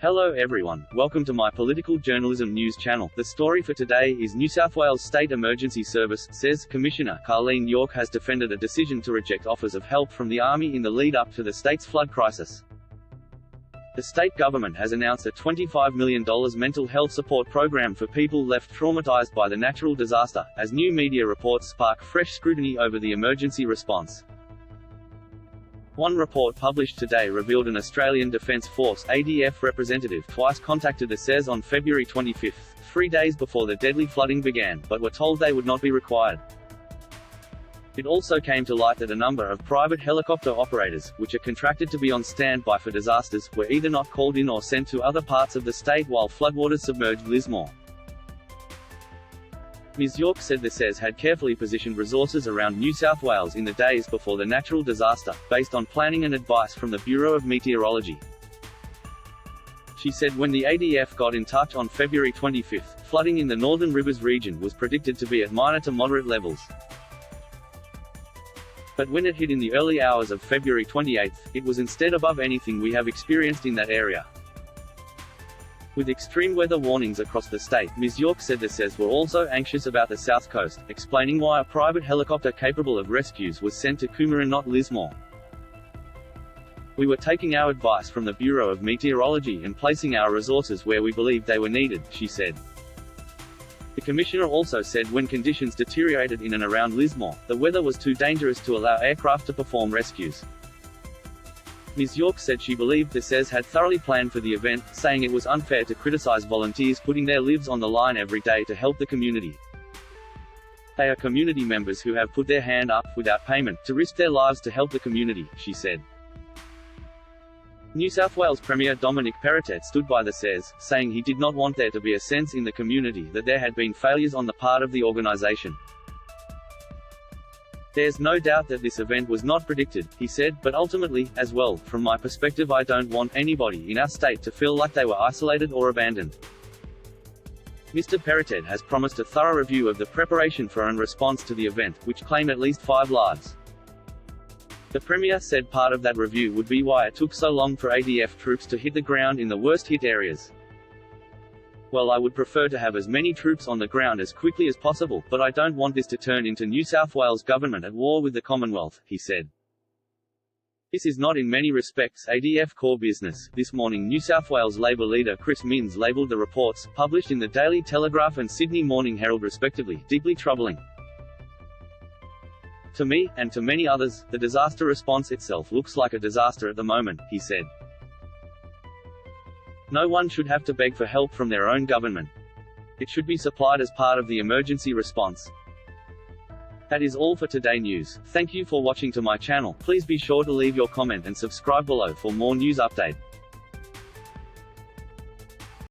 Hello everyone, welcome to my political journalism news channel. The story for today is New South Wales State Emergency Service, SES, Commissioner Carlene York has defended a decision to reject offers of help from the Army in the lead-up to the state's flood crisis. The state government has announced a $25 million mental health support program for people left traumatized by the natural disaster, as new media reports spark fresh scrutiny over the emergency response. One report published today revealed an Australian Defence Force (ADF) representative twice contacted the SES on February 25, 3 days before the deadly flooding began, but were told they would not be required. It also came to light that a number of private helicopter operators, which are contracted to be on standby for disasters, were either not called in or sent to other parts of the state while floodwaters submerged Lismore. Ms. York said the SES had carefully positioned resources around New South Wales in the days before the natural disaster, based on planning and advice from the Bureau of Meteorology. She said when the ADF got in touch on February 25, flooding in the Northern Rivers region was predicted to be at minor to moderate levels. But when it hit in the early hours of February 28, it was instead above anything we have experienced in that area. With extreme weather warnings across the state, Ms. York said the SES were also anxious about the south coast, explaining why a private helicopter capable of rescues was sent to Coomera and not Lismore. We were taking our advice from the Bureau of Meteorology and placing our resources where we believed they were needed, she said. The Commissioner also said when conditions deteriorated in and around Lismore, the weather was too dangerous to allow aircraft to perform rescues. Ms. York said she believed the SES had thoroughly planned for the event, saying it was unfair to criticize volunteers putting their lives on the line every day to help the community. They are community members who have put their hand up, without payment, to risk their lives to help the community, she said. New South Wales Premier Dominic Perrottet stood by the SES, saying he did not want there to be a sense in the community that there had been failures on the part of the organisation. There's no doubt that this event was not predicted, he said, but ultimately, as well, from my perspective I don't want anybody in our state to feel like they were isolated or abandoned. Mr. Perrottet has promised a thorough review of the preparation for and response to the event, which claimed at least 5 lives. The Premier said part of that review would be why it took so long for ADF troops to hit the ground in the worst hit areas. Well, I would prefer to have as many troops on the ground as quickly as possible, but I don't want this to turn into New South Wales government at war with the Commonwealth, he said. This is not in many respects ADF core business. This morning New South Wales Labor leader Chris Minns labelled the reports, published in the Daily Telegraph and Sydney Morning Herald respectively, deeply troubling. To me, and to many others, the disaster response itself looks like a disaster at the moment, he said. No one should have to beg for help from their own government. It should be supplied as part of the emergency response. That is all for today news. Thank you for watching to my channel. Please be sure to leave your comment and subscribe below for more news update.